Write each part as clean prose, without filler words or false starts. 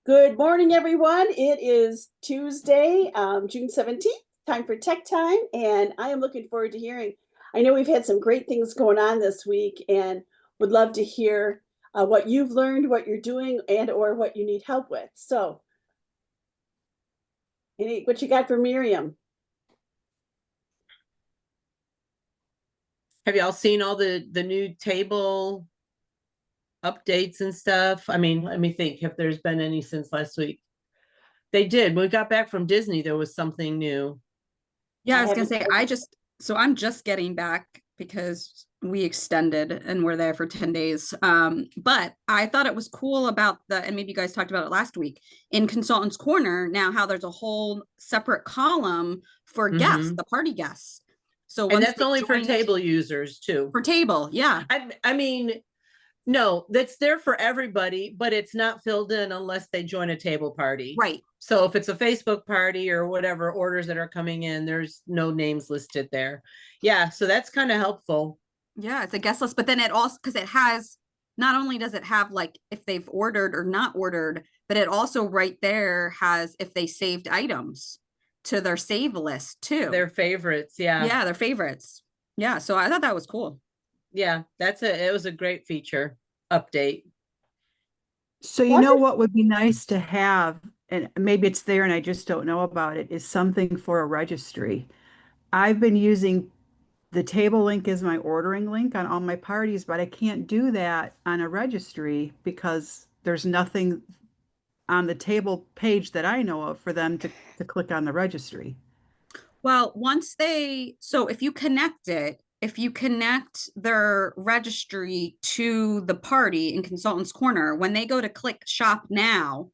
Good morning, everyone. It is Tuesday, June 17th, time for Tech Time, and I am looking forward to hearing. I know we've had some great things going on this week and would love to hear what you've learned, what you're doing, and or what you need help with. So, what you got for Miriam? Have y'all seen all the new table updates and stuff? I mean, let me think if there's been any since last week. They did. When we got back from Disney, there was something new. Yeah, I was gonna say, I'm just getting back because we extended and we're there for 10 days. But I thought it was cool about and maybe you guys talked about it last week, in Consultants Corner, now how there's a whole separate column for guests, the party guests. So and that's only for table users too. For table, yeah. I mean, no, that's there for everybody, but it's not filled in unless they join a table party. Right. So if it's a Facebook party or whatever orders that are coming in, there's no names listed there. Yeah, so that's kind of helpful. Yeah, it's a guest list, but then it also, because it has, not only does it have like if they've ordered or not ordered, but it also right there has if they saved items to their save list too. Their favorites, yeah. Yeah, their favorites. Yeah, so I thought that was cool. Yeah, it was a great feature update. So you know what would be nice to have, and maybe it's there and I just don't know about it, is something for a registry. I've been using the table link as my ordering link on all my parties, but I can't do that on a registry because there's nothing on the table page that I know of for them to click on the registry. Well, so if you connect their registry to the party in Consultants Corner, when they go to click shop now,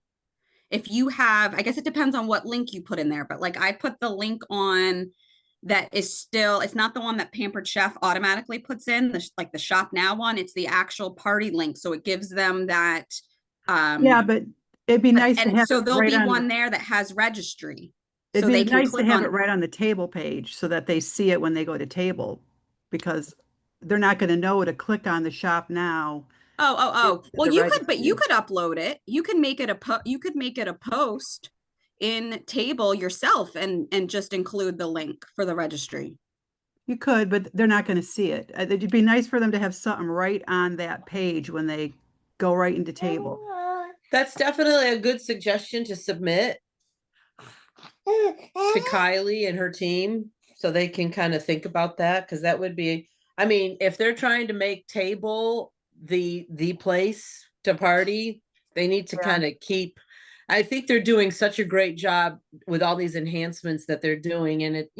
if you have, I guess it depends on what link you put in there, but like I put the link on that is still, it's not the one that Pampered Chef automatically puts in, like the shop now one, it's the actual party link. So it gives them that. Yeah, but it'd be nice to have. So there'll be one there that has registry. It'd be nice to have it right on the table page so that they see it when they go to table, because they're not going to know to click on the shop now. Oh. Well, you could upload it. You can make it a post in table yourself and just include the link for the registry. You could, but they're not going to see it. It'd be nice for them to have something right on that page when they go right into table. That's definitely a good suggestion to submit to Kylie and her team so they can kind of think about that, because that would be, I mean, if they're trying to make table the place to party, they need to kind of keep, I think they're doing such a great job with all these enhancements that they're doing, and it,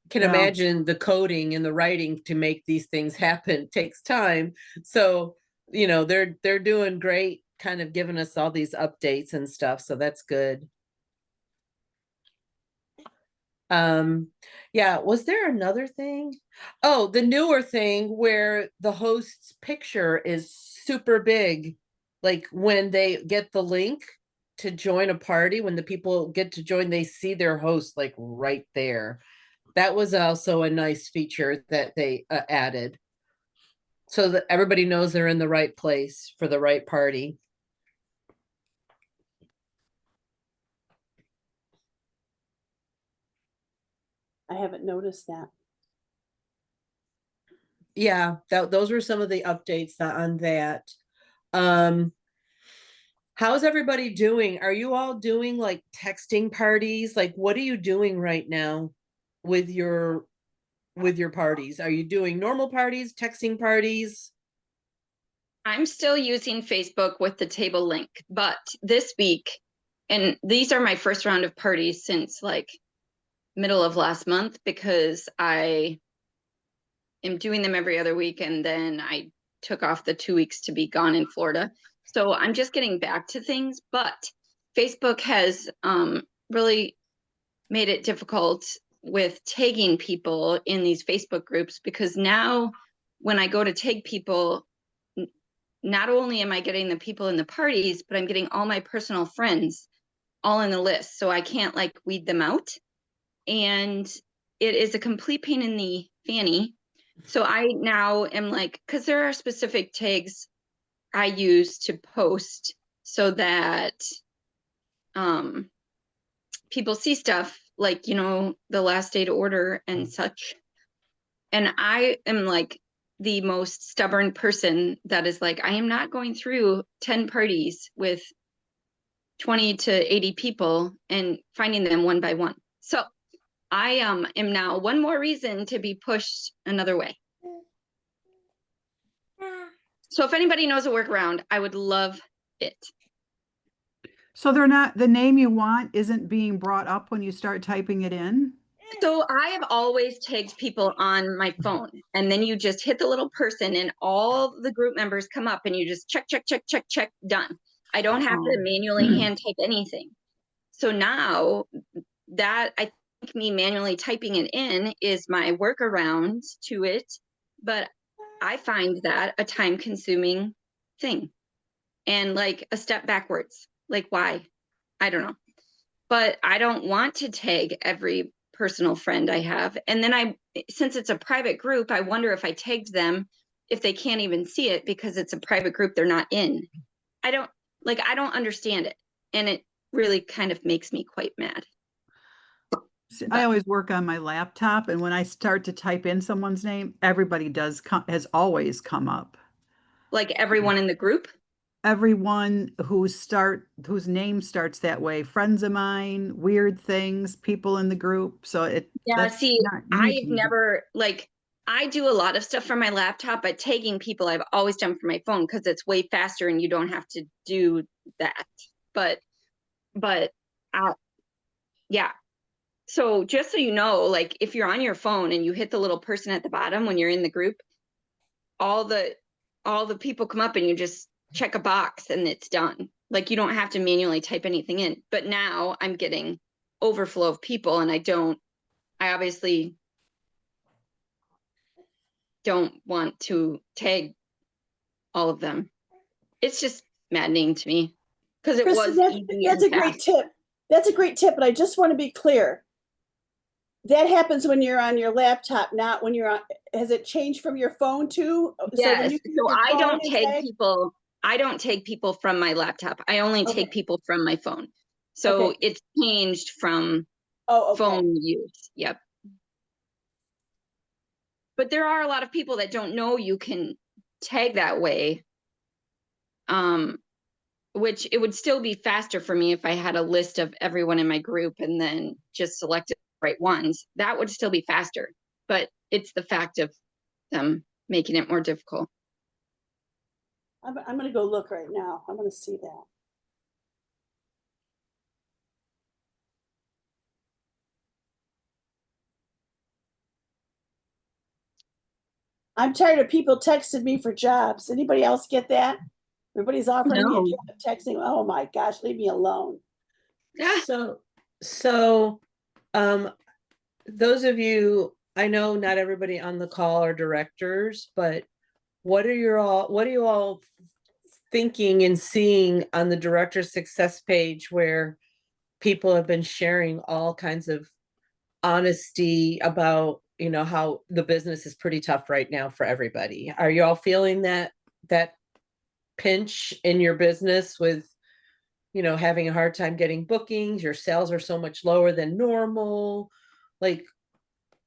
can imagine the coding and the writing to make these things happen takes time. So, they're doing great, kind of giving us all these updates and stuff. So that's good. Yeah, was there another thing? Oh, the newer thing where the host's picture is super big, like when they get the link to join a party, when the people get to join, they see their host like right there. That was also a nice feature that they added, so that everybody knows they're in the right place for the right party. I haven't noticed that. Yeah, those were some of the updates on that. How's everybody doing? Are you all doing like texting parties? Like, what are you doing right now with your parties? Are you doing normal parties, texting parties? I'm still using Facebook with the table link, but this week, and these are my first round of parties since like middle of last month, because I am doing them every other week, and then I took off the 2 weeks to be gone in Florida. So I'm just getting back to things, but Facebook has really made it difficult with tagging people in these Facebook groups, because now when I go to tag people, not only am I getting the people in the parties, but I'm getting all my personal friends all in the list. So I can't like weed them out. And it is a complete pain in the fanny. So I now am like, because there are specific tags I use to post so that people see stuff like, you know, the last day to order and such. And I am like the most stubborn person that is like, I am not going through 10 parties with 20 to 80 people and finding them one by one. So I am now one more reason to be pushed another way. So if anybody knows a workaround, I would love it. So they're not, the name you want isn't being brought up when you start typing it in? So I have always tagged people on my phone, and then you just hit the little person and all the group members come up and you just check, check, check, check, check, done. I don't have to manually hand type anything. So now that I think me manually typing it in is my workaround to it, but I find that a time consuming thing and like a step backwards. Like, why? I don't know. But I don't want to tag every personal friend I have. And then since it's a private group, I wonder if I tagged them, if they can't even see it because it's a private group they're not in. I don't understand it. And it really kind of makes me quite mad. See, I always work on my laptop, and when I start to type in someone's name, everybody has always come up. Like everyone in the group? Everyone whose name starts that way, friends of mine, weird things, people in the group. So that's see, not I've unique. never, like, I do a lot of stuff from my laptop, but tagging people I've always done from my phone because it's way faster and you don't have to do that. But yeah. So just so you know, like if you're on your phone and you hit the little person at the bottom when you're in the group, all the people come up and you just check a box and it's done. Like you don't have to manually type anything in. But now I'm getting overflow of people and I obviously don't want to tag all of them. It's just maddening to me because it was easy. That's a great tip. That's a great tip, but I just want to be clear. That happens when you're on your laptop, not when you're on. Has it changed from your phone too? Yes. So I don't tag people. I don't take people from my laptop. I only take people from my phone. So it's changed from phone use. Yep. But there are a lot of people that don't know you can tag that way. Which it would still be faster for me if I had a list of everyone in my group and then just selected the right ones. That would still be faster. But it's the fact of them making it more difficult. I'm going to go look right now. I'm going to see that. I'm tired of people texting me for jobs. Anybody else get that? Everybody's offering me a job, texting. Oh my gosh, leave me alone. So those of you, I know not everybody on the call are directors, but what are you all thinking and seeing on the director success page where people have been sharing all kinds of honesty about, you know, how the business is pretty tough right now for everybody? Are you all feeling that pinch in your business with, you know, having a hard time getting bookings? Your sales are so much lower than normal. Like,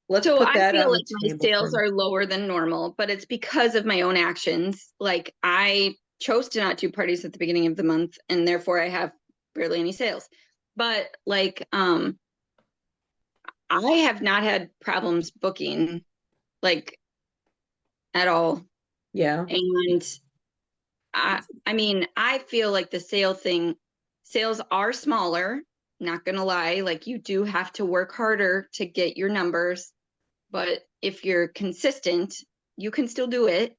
let's put that on the table. My sales are lower than normal, but it's because of my own actions. Like I chose to not do parties at the beginning of the month, and therefore I have barely any sales. But like, I have not had problems booking, like, at all. Yeah. And I mean, I feel like the sales are smaller, not gonna lie. Like you do have to work harder to get your numbers, but if you're consistent, you can still do it.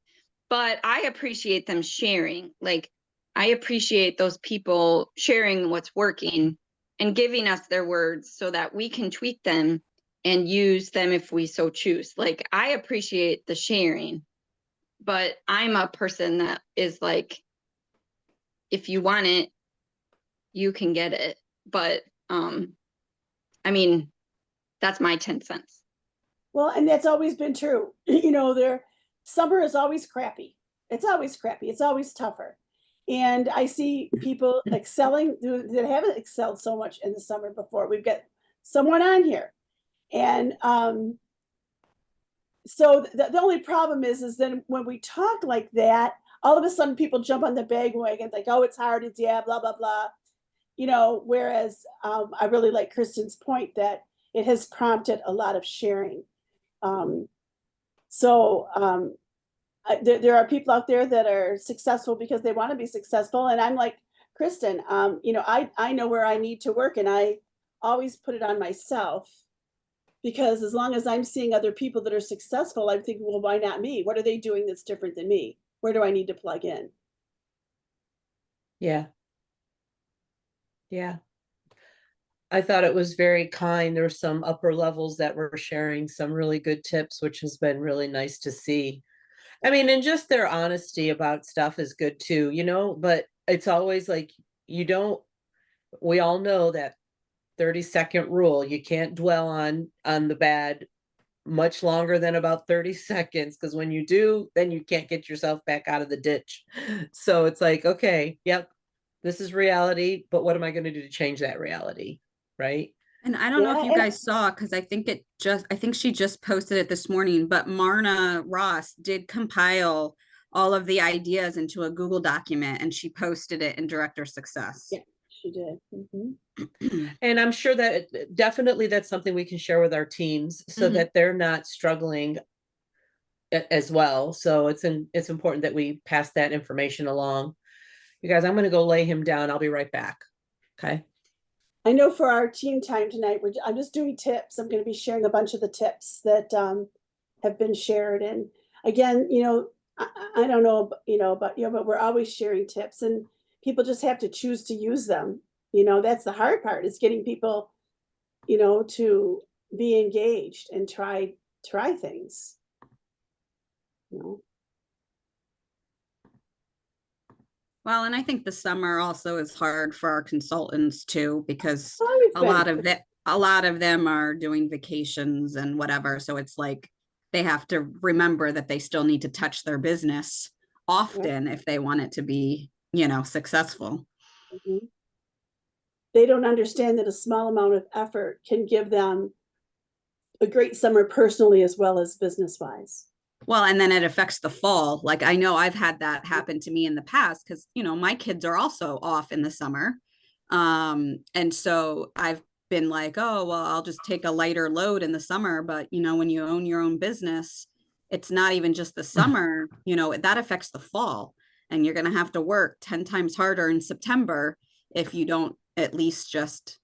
But I appreciate them sharing. Like I appreciate those people sharing what's working and giving us their words so that we can tweak them and use them if we so choose. Like I appreciate the sharing, but I'm a person that is like, if you want it, you can get it. But I mean, that's my 10 cents. Well, and that's always been true. You know, summer is always crappy. It's always crappy. It's always tougher. And I see people excelling that haven't excelled so much in the summer before. We've got someone on here. And so the only problem is then when we talk like that, all of a sudden people jump on the bandwagon, like, oh, it's hard, it's blah, blah, blah. Whereas I really like Kristen's point that it has prompted a lot of sharing. There are people out there that are successful because they want to be successful. And I'm like, Kristen, I know where I need to work, and I always put it on myself, because as long as I'm seeing other people that are successful, I'm thinking, well, why not me? What are they doing that's different than me? Where do I need to plug in? Yeah. Yeah. I thought it was very kind. There were some upper levels that were sharing some really good tips, which has been really nice to see. I mean, and just their honesty about stuff is good too, but it's always like, we all know that 30-second rule. You can't dwell on the bad much longer than about 30 seconds, because when you do, then you can't get yourself back out of the ditch. So it's like, okay, yep, this is reality, but what am I going to do to change that reality? Right. And I don't know if you Yeah, guys saw, because I think she just posted it this morning, but Marna Ross did compile all of the ideas into a Google document, and she posted it in Director Success. yeah, she did. And I'm sure that definitely that's something we can share with our teams so that they're not struggling as well. So it's important that we pass that information along. You guys, I'm going to go lay him down. I'll be right back. Okay. I know for our team time tonight, I'm just doing tips. I'm going to be sharing a bunch of the tips that have been shared. And again, I don't know, about but we're always sharing tips, and people just have to choose to use them. That's the hard part, is getting people, to be engaged and try things. Well, and I think the summer also is hard for our consultants too, because Always a been. lot of them are doing vacations and whatever. So it's like they have to remember that they still need to touch their business often if they want it to be, successful. Mhm. They don't understand that a small amount of effort can give them a great summer personally as well as business wise. Well, and then it affects the fall. Like, I know I've had that happen to me in the past because, my kids are also off in the summer. And so I've been like, oh, well, I'll just take a lighter load in the summer. But, when you own your own business, it's not even just the summer, that affects the fall. And you're going to have to work 10 times harder in September if you don't at least just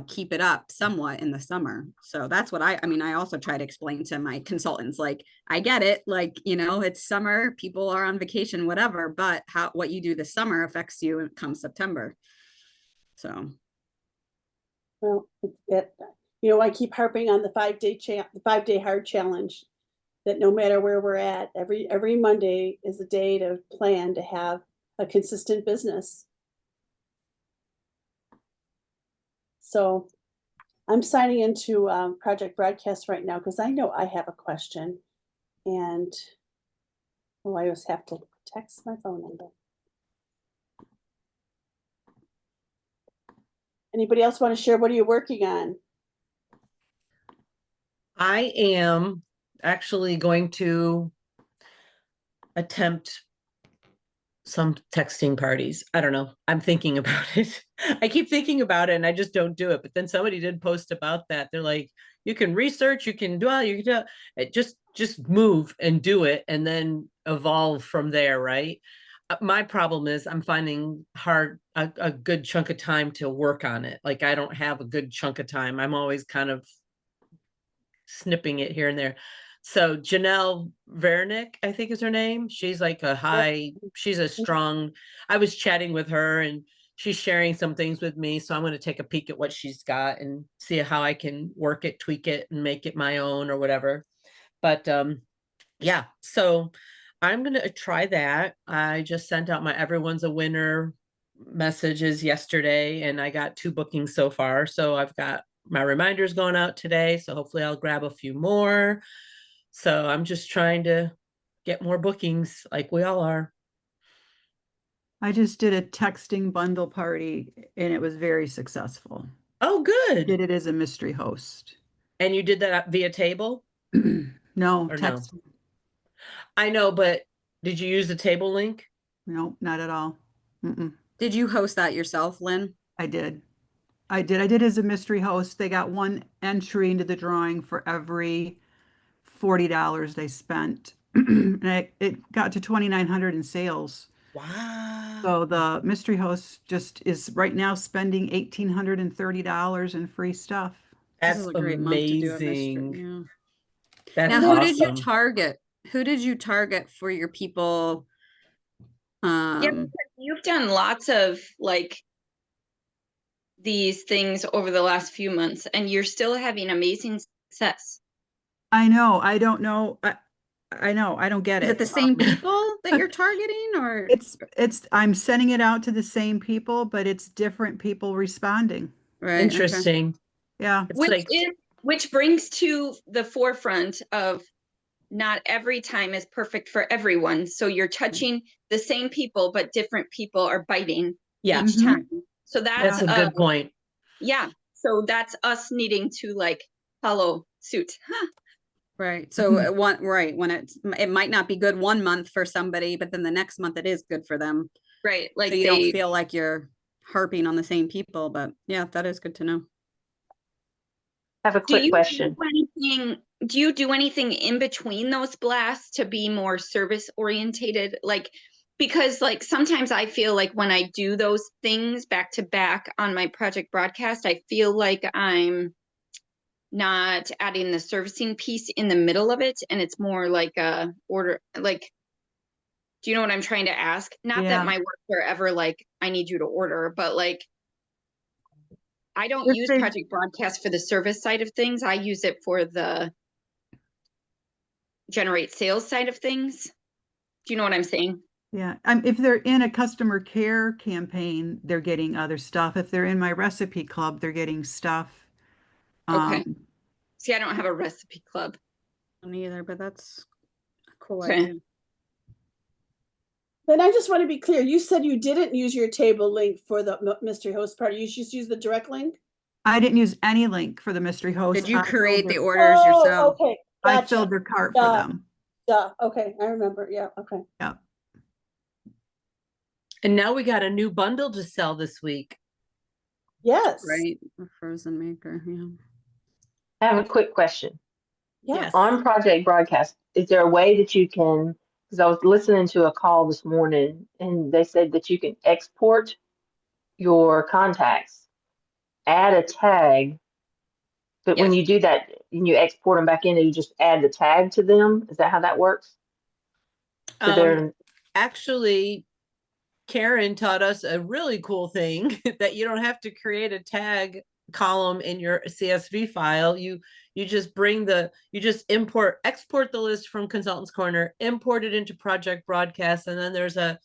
keep it up somewhat in the summer. So that's what I also try to explain to my consultants, like, I get it, like, it's summer, people are on vacation, whatever, but what you do this summer affects you come September. So, well, I keep harping on the 5-day hard challenge, that no matter where we're at, every Monday is a day to plan to have a consistent business. So I'm signing into Project Broadcast right now because I know I have a question, and I always have to text my phone number. Anybody else want to share? What are you working on? I am actually going to attempt some texting parties. I don't know. I'm thinking about it. I keep thinking about it and I just don't do it. But then somebody did post about that. They're like, you can research, you can do it, just move and do it and then evolve from there, right? My problem is I'm finding a good chunk of time to work on it. Like I don't have a good chunk of time. I'm always kind of snipping it here and there. So Janelle Vernick, I think is her name. She's like she's a strong, I was chatting with her and she's sharing some things with me. So I'm going to take a peek at what she's got and see how I can work it, tweak it, and make it my own or whatever. But yeah, so I'm going to try that. I just sent out my everyone's a winner messages yesterday and I got 2 bookings so far. So I've got my reminders going out today. So hopefully I'll grab a few more. So I'm just trying to get more bookings like we all are. I just did a texting bundle party and it was very successful. Oh, Did good. it as a mystery host. And you did that via table No, or no? text. I know, but did you use the table link? No, not at all. Mm-mm. Did you host that yourself, Lynn? I did. I did as a mystery host. They got one entry into the drawing for every $40 they spent. And it got to 2,900 in sales. Wow. So the mystery host just is right now spending $1,830 in free stuff. This That's is a great month to do a mystery. amazing. Yeah. That's Now, who did you awesome. target? Who did you target for your people? Yeah, because you've done lots of like these things over the last few months, and you're still having amazing success. I know. I don't know. I know. I don't get Is it it. the same people that you're targeting, or I'm sending it out to the same people, but it's different people responding. right? Okay. Interesting. Yeah. It's like, Which brings to the forefront of not every time is perfect for everyone. So you're touching the same people, but different people are biting yeah, each Mhm. time. So that's that's a good point. yeah. So that's us needing to like follow suit. Right. So right when it might not be good one month for somebody, but then the next month it is good for them. Right. Like So you don't feel like you're harping on the same people, but yeah, that is good to know. I have a quick question. Do you do anything in between those blasts to be more service orientated? Like, because like sometimes I feel like when I do those things back to back on my project broadcast, I feel like I'm not adding the servicing piece in the middle of it, and it's more like a order. Like, do you know what I'm trying to ask? Not that Yeah. my works are ever like I need you to order, but like I don't Let's use say- project broadcast for the service side of things. I use it for the generate sales side of things. Do you know what I'm saying? Yeah. If they're in a customer care campaign, they're getting other stuff. If they're in my recipe club, they're getting stuff. Okay. Um, See, I don't have a recipe club. Me either, but that's a cool Okay. idea. Then I just want to be clear. You said you didn't use your table link for the mystery host party. You just used the direct link? I didn't use any link for the mystery host. Did you I create filled the their- orders Oh, yourself? okay. I Gotcha. filled their cart for them. Duh. Okay. I remember. Yeah. Okay. Yeah. And now we got a new bundle to sell this week. Yes. Right. A frozen maker. Yeah. I have a quick question. Yes. On Project Broadcast, is there a way that you can, because I was listening to a call this morning and they said that you can export your contacts, add a tag, but when Yes. you do that and you export them back in, you just add the tag to them? Is that how that works? So they're Actually, Karen taught us a really cool thing that you don't have to create a tag column in your CSV file. You just export the list from Consultants Corner, import it into Project Broadcast, and then there's a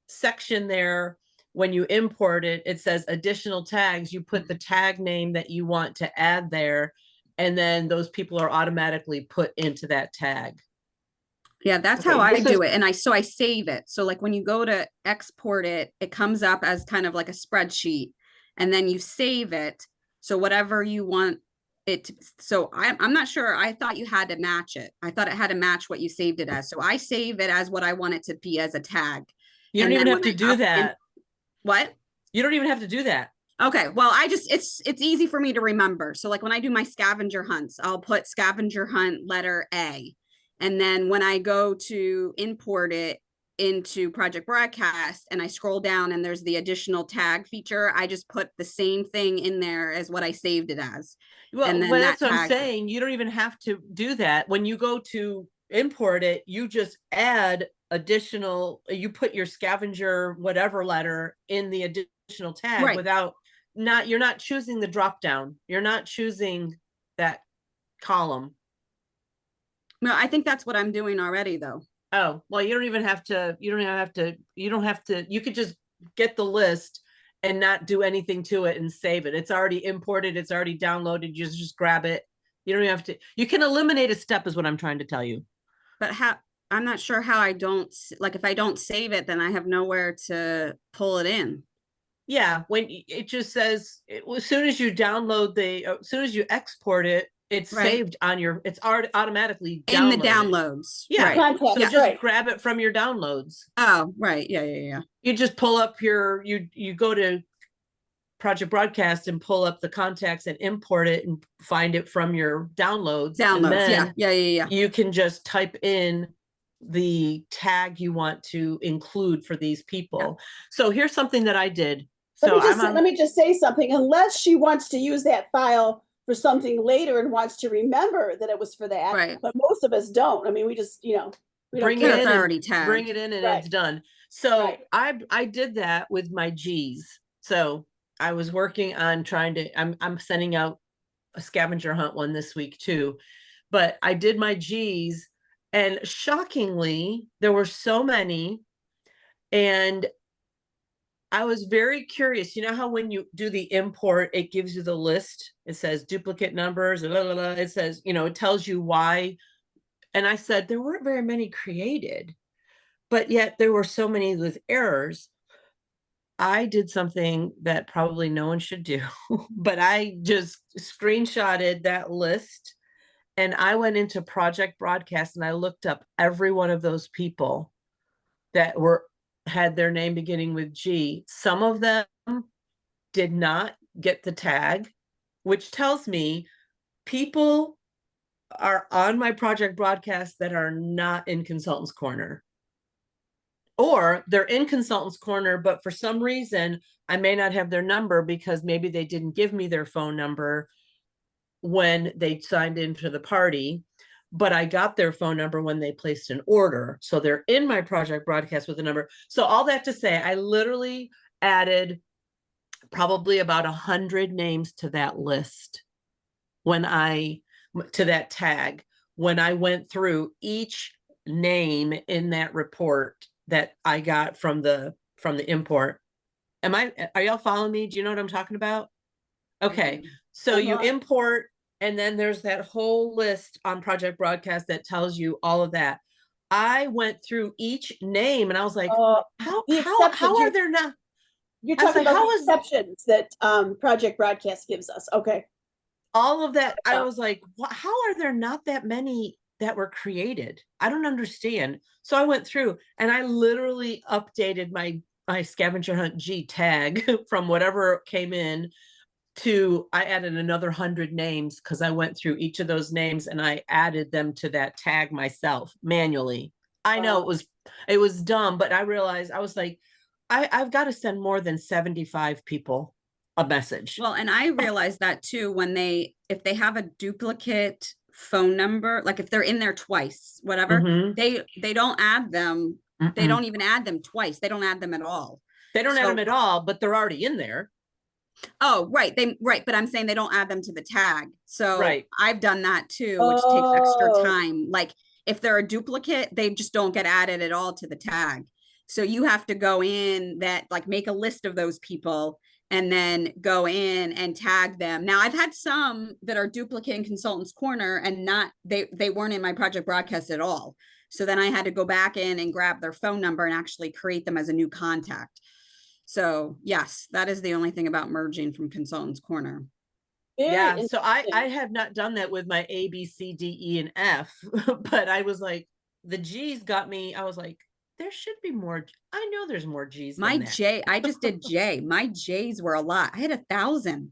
section there. When you import it, it says additional tags. You put the tag name that you want to add there, and then those people are automatically put into that tag. Yeah, that's Okay, how I this do is- it. And I save it. So like when you go to export it, it comes up as kind of like a spreadsheet and then you save it. So whatever you want it to, so I'm not sure. I thought you had to match it. I thought it had to match what you saved it as. So I save it as what I want it to be as a tag. You don't And even then have when to I do up- that. What? You don't even have to do that. Okay, well, it's easy for me to remember. So like when I do my scavenger hunts, I'll put scavenger hunt letter A. And then when I go to import it into Project Broadcast and I scroll down and there's the additional tag feature, I just put the same thing in there as what I saved it as. Well, And then but that that's what I'm tag- saying. You don't even have to do that. When you go to import it, you just add additional, you put your scavenger whatever letter in the additional tag Right. without you're not choosing the drop down. You're not choosing that column. No, I think that's what I'm doing already though. Oh, well, you don't even have to, you could just get the list and not do anything to it and save it. It's already imported. It's already downloaded. You just grab it. You don't even have to, you can eliminate a step is what I'm trying to tell you. But how I'm not sure how I don't, like, if I don't save it, then I have nowhere to pull it in. Yeah, when it just says, as soon as you download as soon as you export it, it's Right. saved on your, it's automatically In the downloaded. downloads. Yeah. Right. Contacts, So just right. grab it from your downloads. Oh, right. Yeah. You just pull up you go to Project Broadcast and pull up the contacts and import it and find it from your downloads. And Downloads. then Yeah. you can just type in the tag you want to include for these people. Yeah. So here's something that I did. So let me just say something. Unless she wants to use that file for something later and wants to remember that it was for that, right. But most of us don't. I mean, we just, we bring don't it in, already tagged. Bring it in, and right. It's done. So right. I did that with my G's. So I was working on trying to. I'm sending out a scavenger hunt one this week too, but I did my G's, and shockingly, there were so many, and I was very curious. You know how when you do the import, it gives you the list. It says duplicate numbers, blah, blah, blah. It says, it tells you why. And I said, there weren't very many created, but yet there were so many with errors. I did something that probably no one should do, but I just screenshotted that list and I went into Project Broadcast and I looked up every one of those people that had their name beginning with G. Some of them did not get the tag, which tells me people are on my Project Broadcast that are not in Consultants Corner. Or they're in Consultants Corner, but for some reason, I may not have their number because maybe they didn't give me their phone number when they signed into the party, but I got their phone number when they placed an order. So they're in my Project Broadcast with a number. So all that to say, I literally added probably about 100 names to that list to that tag, when I went through each name in that report that I got from the import. Are y'all following me? Do you know what I'm talking about? Okay. So you import, and then there's that whole list on Project Broadcast that tells you all of that. I went through each name and I was like, how are there not? You're talking about the exceptions that Project Broadcast gives us. Okay. All of that. I was like, how are there not that many that were created? I don't understand. So I went through and I literally updated my scavenger hunt G tag from whatever came in to, I added another 100 names because I went through each of those names and I added them to that tag myself manually. I know it was dumb, but I realized, I was like, I've got to send more than 75 people a message. Well, and I realized that too, when if they have a duplicate phone number, like if they're in there twice, whatever, they don't add them. They don't even add them twice. They don't add them at all. They don't add them at all, but they're already in there. Oh, right. But I'm saying they don't add them to the tag. So I've done that too, which takes extra time. Like if they're a duplicate, they just don't get added at all to the tag. So you have to go in make a list of those people and then go in and tag them. Now I've had some that are duplicate in Consultants Corner and they weren't in my Project Broadcast at all. So then I had to go back in and grab their phone number and actually create them as a new contact. So yes, that is the only thing about merging from Consultants Corner. Yeah, so I have not done that with my A, B, C, D, E, and F, but I was like, the G's got me. I was like, there should be more. I know there's more G's. My J, I just did J. My J's were a lot. I had 1,000.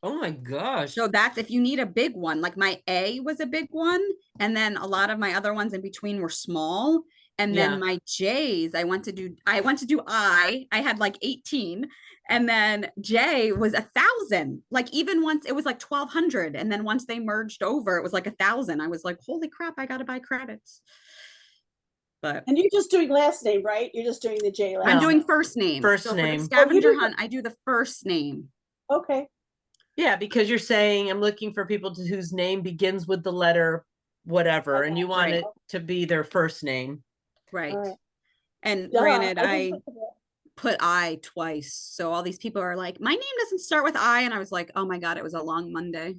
Oh my gosh. So that's if you need a big one. Like my A was a big one. And then a lot of my other ones in between were small. And then my J's, I went to do I had like 18. And then J was 1,000. Like even once it was like 1,200. And then once they merged over, it was like 1,000. I was like, holy crap, I got to buy credits. And you're just doing last name, right? You're just doing the J last name. I'm doing first name. First name. For the scavenger hunt, I do the first name. Okay. Yeah, because you're saying I'm looking for people whose name begins with the letter whatever, and you want it to be their first name. Right. And granted, I put I twice. So all these people are like, my name doesn't start with I. And I was like, oh my God, it was a long Monday.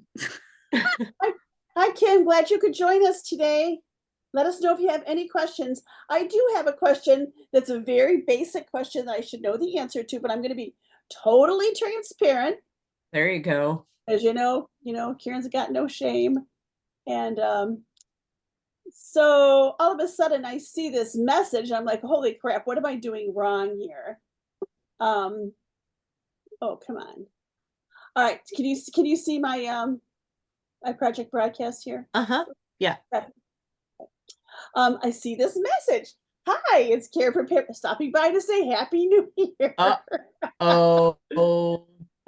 Hi, Kim. Glad you could join us today. let us know if you have any questions. I do have a question that's a very basic question that I should know the answer to, but I'm going to be totally transparent. There you go. As you know, Kieran's got no shame. And so all of a sudden I see this message. I'm like, holy crap, what am I doing wrong here? Oh, come on. All right, can you see my my project broadcast here? Yeah. I see this message. Hi, it's Karen from Pip stopping by to say Happy New Year. Oh.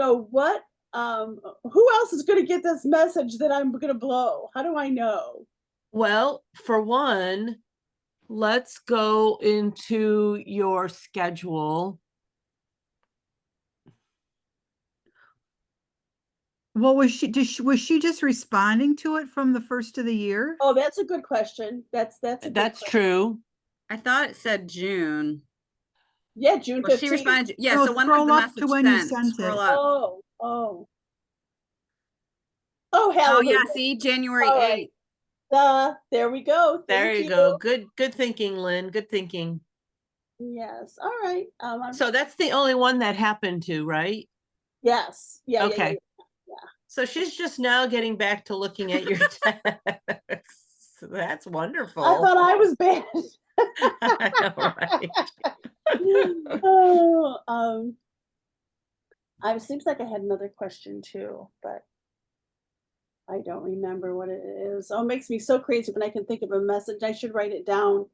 So what? Who else is going to get this message that I'm going to blow? How do I know? Well, for one, let's go into your schedule. Well, was she just responding to it from the first of the year? Oh, that's a good question. That's true. I thought it said June. Yeah, June 15th. Well, she responded. Yeah. No, So when was scroll the up message to when you sent? sent Scroll it. up. Oh, Oh hallelujah. yeah. See, January All right. 8th. There we go. There Thank you go. Good thinking, Lynn. Good thinking. Yes. All right. So that's the only one that happened to, right? Yes. Yeah. Okay. Yeah. So she's just now getting back to looking at your texts. That's wonderful. I thought I was bad. I know, right? Oh, it seems like I had another question too, but I don't remember what it is. Oh, it makes me so crazy when I can think of a message. I should write it down.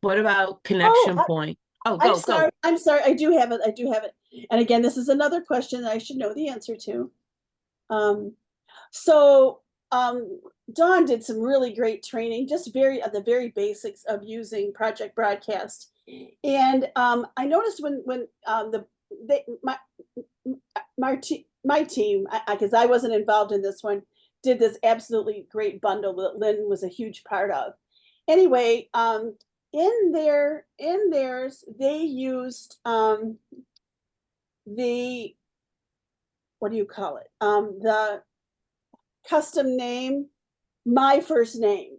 What about connection point? Oh, go. I'm sorry. I do have it. And again, this is another question that I should know the answer to. So Dawn did some really great training, just the very basics of using Project Broadcast. And I noticed when my team, because I wasn't involved in this one, did this absolutely great bundle that Lynn was a huge part of. Anyway, in theirs they used the, what do you call it? The custom name, my first name.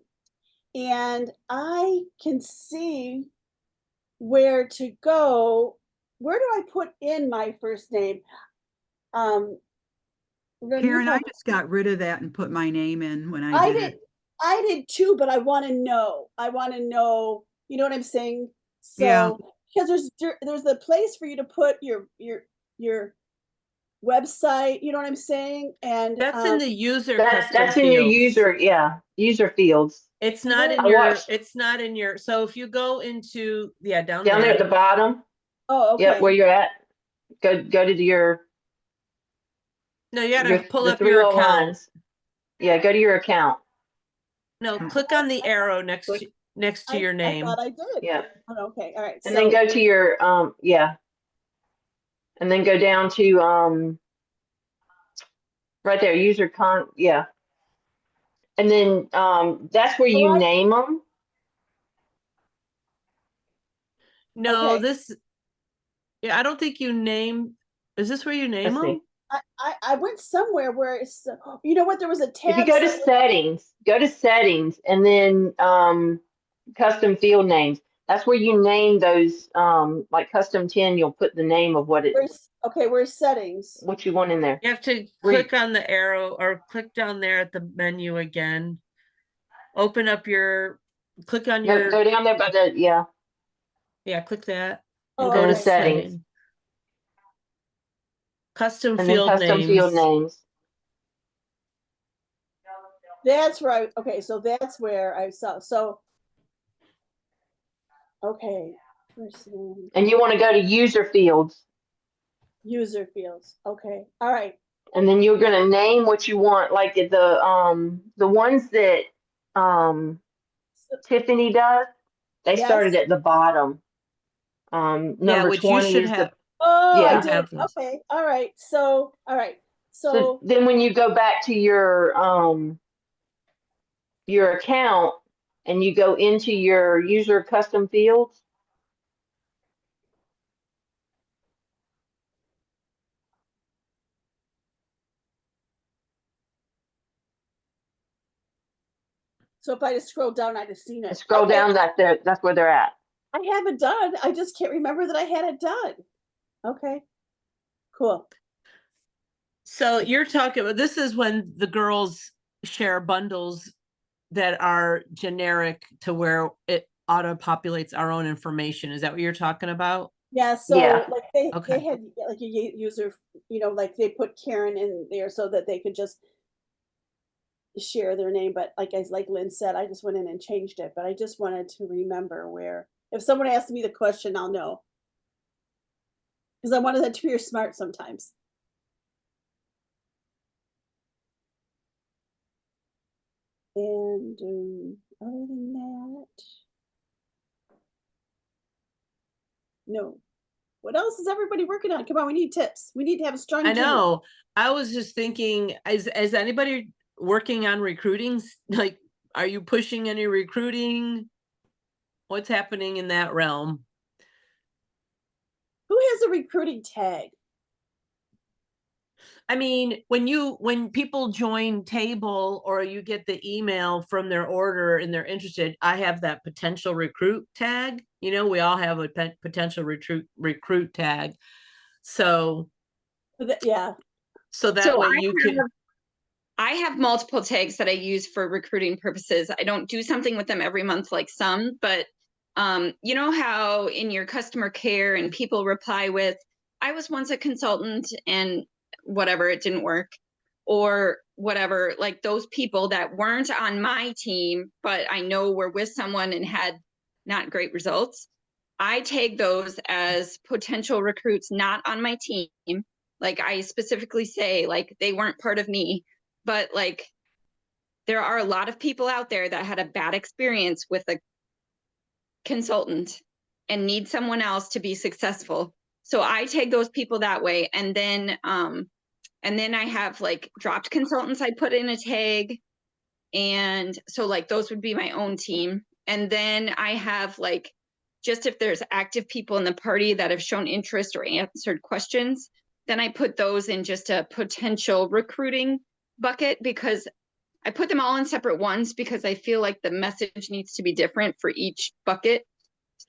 And I can see where to go. Where do I put in my first name? Karen, I just got rid of that and put my name in when I did it. I did too, but I want to know. You know what I'm saying? So, yeah. Because there's the place for you to put your website, you know what I'm saying? And that's in the user that's in your user fields. It's not in your, so if you go into down there at the bottom. Oh, okay. Yep, where you're at. Go to your No, you gotta pull up three your little account. lines. Yeah, go to your account. No, click on the arrow next to your name. I thought I did. Yeah. Oh, okay. All right. And then go to your and then go down to right there, and then that's where you name them. No, I don't think you name. Is this where you name them? I went somewhere where it's, you know what, there was a tab. If you go to settings, and then custom field names. That's where you name those, like custom 10, you'll put the name of what it is. Okay, where's settings? What you want in there. You have to click on the arrow or click down there at the menu again. Open up click on your. Go down there by the, Yeah, click that and go to settings. Custom and field then custom names. field names. That's right. Okay, so that's where I saw. So, okay. And you want to go to user fields. User fields. Okay. All right. And then you're going to name what you want, like the ones that Tiffany does. They started at the bottom. Number 20 is the. Oh, I did. Okay. All right. So, So then when you go back to your account and you go into your user custom fields. So if I just scroll down, I'd have seen it. Scroll Okay. down, that's where they're at. I have it done. I just can't remember that I had it done. Okay, cool. So you're talking about, this is when the girls share bundles that are generic to where it auto populates our own information. Is that what you're talking about? Yeah, so Yeah. like they Okay. had like a user, like they put Karen in there so that they could just share their name. But like Lynn said, I just went in and changed it. But I just wanted to remember where if someone asks me the question, I'll know. Because I wanted that to be smart sometimes. And other than that, no. What else is everybody working on? Come on, we need tips. We need to have a strong I team. know. I was just thinking, is anybody working on recruiting? Like, are you pushing any recruiting? What's happening in that realm? Who has a recruiting tag? I mean, when people join table or you get the email from their order and they're interested, I have that potential recruit tag. We all have a potential recruit tag. So Yeah. So that way you can. I have multiple tags that I use for recruiting purposes. I don't do something with them every month like some, but you know how in your customer care and people reply with, I was once a consultant and whatever, it didn't work, or whatever, like those people that weren't on my team, but I know were with someone and had not great results. I tag those as potential recruits not on my team. Like I specifically say, like they weren't part of me, but like there are a lot of people out there that had a bad experience with a consultant and need someone else to be successful. So I tag those people that way. And then I have like dropped consultants I put in a tag. And so like those would be my own team. And then I have like, just if there's active people in the party that have shown interest or answered questions, then I put those in just a potential recruiting bucket, because I put them all in separate ones because I feel like the message needs to be different for each bucket.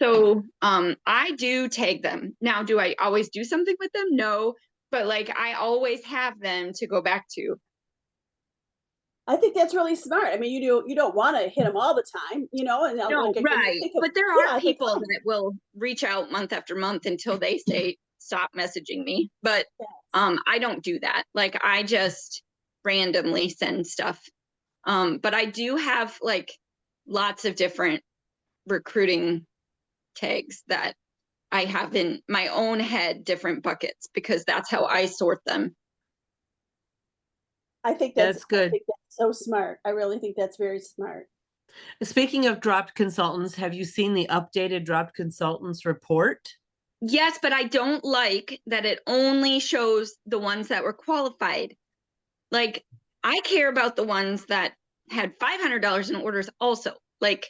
So I do tag them. Now, do I always do something with them? No, but like I always have them to go back to. I think that's really smart. I mean, you don't want to hit them all the time, and No, like right. think of, But there are yeah, people that will reach out month after month until they say stop messaging me. But I don't do that. Like I just randomly send stuff. But I do have like lots of different recruiting tags that I have in my own head, different buckets, because that's how I sort them. I think That's good. I think that's so smart. I really think that's very smart. Speaking of dropped consultants, have you seen the updated dropped consultants report? Yes, but I don't like that it only shows the ones that were qualified. Like I care about the ones that had $500 in orders also. Like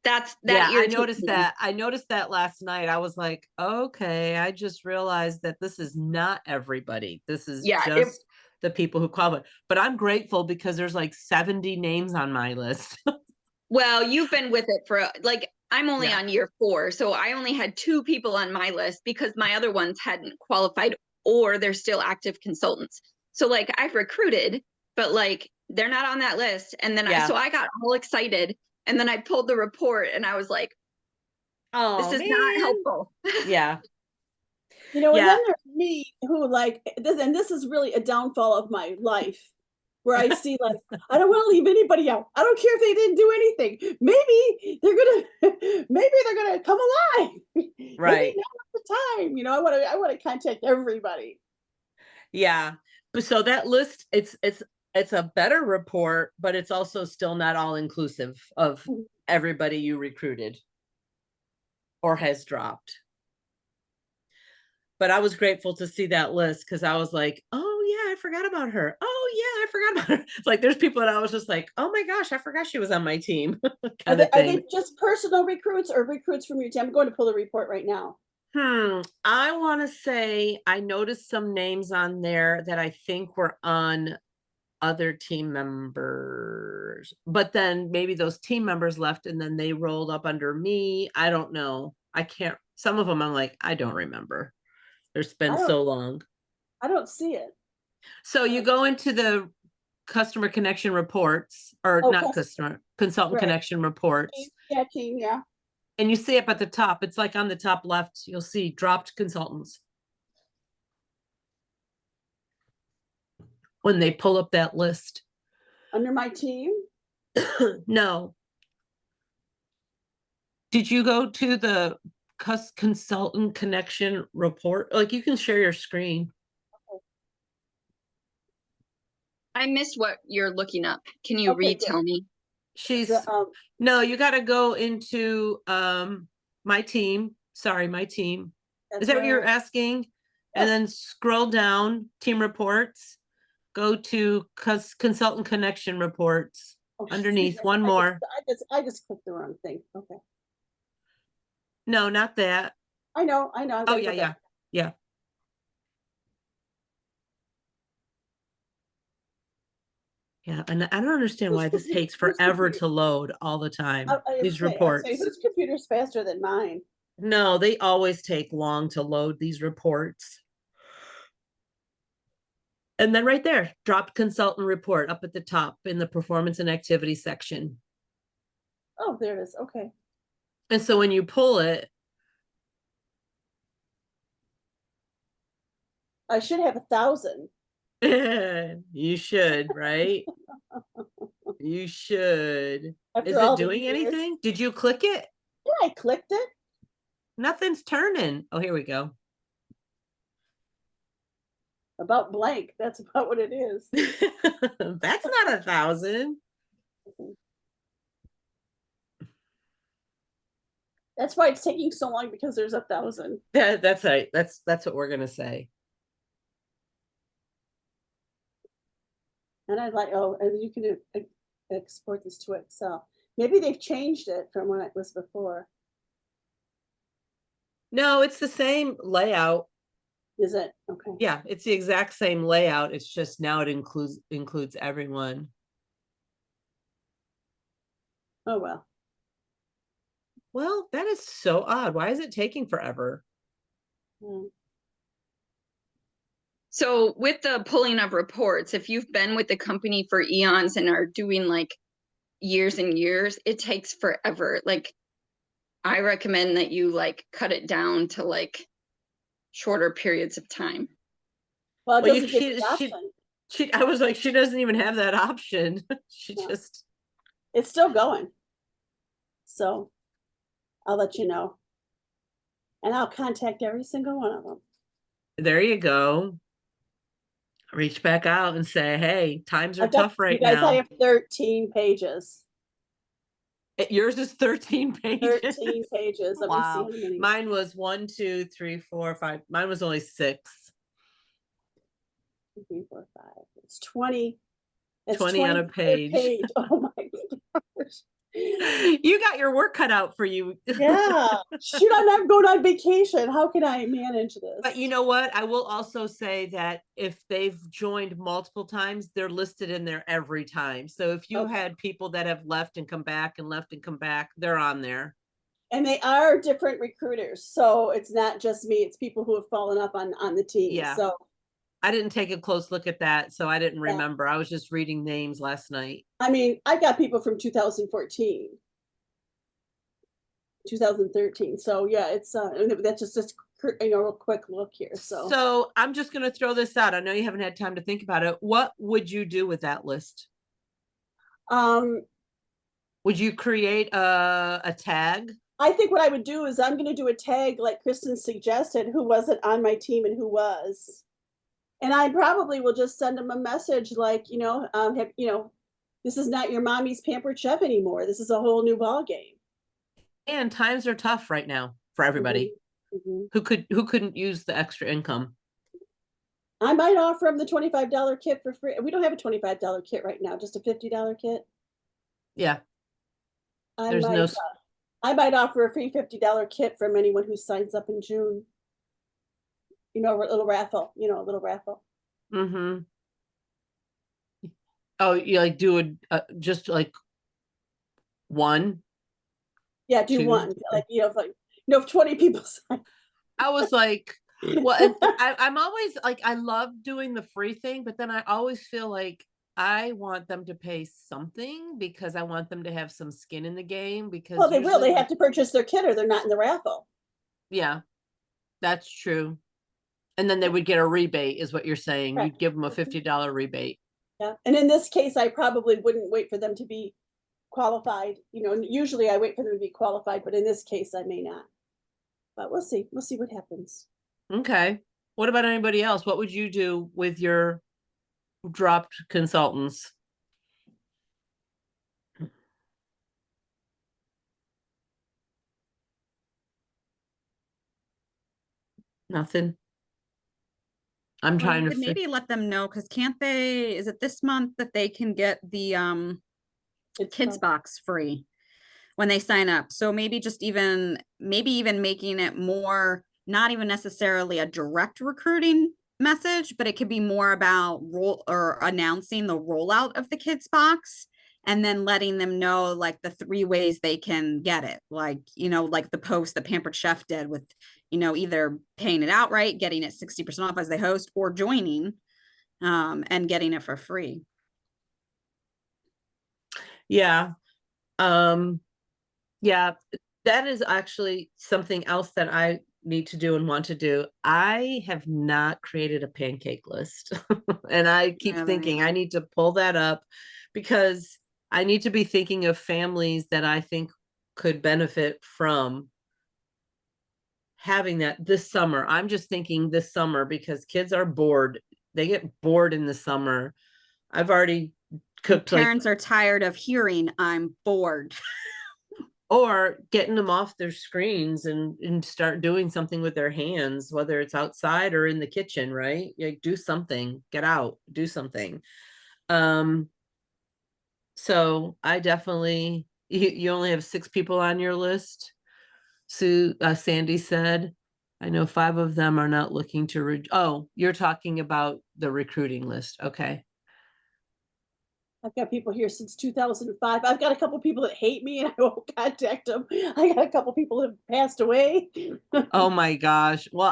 that I noticed that. I noticed that last night. I was like, okay, I just realized that this is not everybody. This is just the people who qualify. But I'm grateful because there's like 70 names on my list. Well, you've been with it for like, I'm only on year 4. So I only had 2 people on my list because my other ones hadn't qualified or they're still active consultants. So like I've recruited, but like they're not on that list. And then so I got all excited and then I pulled the report and I was like, oh, this is not helpful. Yeah. And then there's me who like this, and this is really a downfall of my life, where I see like, I don't want to leave anybody out. I don't care if they didn't do anything. Maybe they're gonna come alive. Right. Maybe now's the time. I want to contact everybody. Yeah. But so that list, it's a better report, but it's also still not all inclusive of everybody you recruited or has dropped. But I was grateful to see that list because I was like, oh yeah, I forgot about her. Oh yeah, I forgot about her. It's like there's people that I was just like, oh my gosh, I forgot she was on my team. Are they just personal recruits or recruits from your team? I'm going to pull the report right now. I want to say I noticed some names on there that I think were on other team members, but then maybe those team members left and then they rolled up under me. I don't know. I can't, some of them I'm like, I don't remember. There's been so long. I don't see it. So you go into the customer connection reports, or not customer, consultant connection reports. Yeah, team, yeah. And you see up at the top, it's like on the top left, you'll see dropped consultants. When they pull up that list. Under my team? No. Did you go to the consultant connection report? Like, you can share your screen. I missed what you're looking up. Can you retell me? She's no, you got to go into my team. Sorry, my team. Is that what you're asking? And then scroll down, team reports. Go to consultant connection reports. Underneath, one more. I just clicked the wrong thing. Okay. No, not that. I know. Oh, yeah. Yeah, and I don't understand why this takes forever to load all the time. These reports. Whose computer's faster than mine? No, they always take long to load these reports. And then right there, dropped consultant report up at the top in the performance and activity section. Oh, there it is. Okay. And so when you pull it, I should have 1,000. You should, right? You should. Is it doing anything? Did you click it? Yeah, I clicked it. Nothing's turning. Oh, here we go. About blank. That's about what it is. That's not 1,000. That's why it's taking so long, because there's 1,000. That's right. That's what we're gonna say. And I'd like, and you can export this to Excel. Maybe they've changed it from when it was before. No, it's the same layout. Is it? Okay. Yeah, it's the exact same layout. It's just now it includes everyone. Oh, well. Well, that is so odd. Why is it taking forever? So with the pulling of reports, if you've been with the company for eons and are doing like years and years, it takes forever. Like, I recommend that you like cut it down to like shorter periods of time. Well, it doesn't give the option. I was like, she doesn't even have that option. Just. It's still going. So I'll let you know. And I'll contact every single one of them. There you go. Reach back out and say, hey, times are tough right now. I have 13 pages. Yours is 13 pages. 13 pages. Let Wow. me see how many. Mine was 1, 2, 3, 4, 5. Mine was only 6. 2, 3, 4, 5. It's 20. It's 20 on a page. Oh my gosh. You got your work cut out for you. Yeah. Shoot, I'm not going on vacation. How can I manage this? But you know what? I will also say that if they've joined multiple times, they're listed in there every time. So if you had people that have left and come back and left and come back, they're on there. And they are different recruiters. So it's not just me. It's people who have fallen up on the team. Yeah. So I didn't take a close look at that, so I didn't remember. I was just reading names last night. I mean, I got people from 2014, 2013. So yeah, it's that's just real quick look here. So I'm just going to throw this out. I know you haven't had time to think about it. What would you do with that list? Would you create a tag? I think what I would do is I'm going to do a tag like Kristen suggested, who wasn't on my team and who was. And I probably will just send them a message like, this is not your mommy's pampered chef anymore. This is a whole new ball game. And times are tough right now for everybody who couldn't use the extra income. I might offer them the $25 kit for free. We don't have a $25 kit right now, just a $50 kit. Yeah. I might offer a free $50 kit from anyone who signs up in June. A little raffle, Mm-hmm. Oh, you like do it just like one, Yeah, do two, one. three. Like, if 20 people sign. I was like, well, and I'm always like, I love doing the free thing, but then I always feel like I want them to pay something because I want them to have some skin in the game Well, because they will. usually They have to purchase their kit or they're not in the raffle. yeah, that's true. And then they would get a rebate is what you're saying. Correct. You'd give them a $50 rebate. Yeah. And in this case, I probably wouldn't wait for them to be qualified. Usually I wait for them to be qualified, but in this case, I may not. But we'll see. We'll see what happens. Okay. What about anybody else? What would you do with your dropped consultants? Nothing. I'm Well, trying you to could maybe let them know, because can't they, is it this month that they can get the kids box free when they sign up? So maybe even making it more, not even necessarily a direct recruiting message, but it could be more about announcing the rollout of the kids box, and then letting them know like the 3 ways they can get it. Like, like the post that Pampered Chef did with, either paying it outright, getting it 60% off as they host, or joining and getting it for free. Yeah. Yeah, that is actually something else that I need to do and want to do. I have not created a pancake list. And I keep thinking I need to pull that up because I need to be thinking of families that I think could benefit from having that this summer. I'm just thinking this summer because kids are bored. They get bored in the summer. I've already cooked Parents are tired of hearing I'm bored. Or getting them off their screens and start doing something with their hands, whether it's outside or in the kitchen, right? Like do something, get out, do something. So I definitely, you only have 6 people on your list. Sandy said, I know 5 of them are not looking to, oh, you're talking about the recruiting list. Okay. I've got people here since 2005. I've got a couple people that hate me and I won't contact them. I got a couple people that have passed away. Oh my gosh. Well,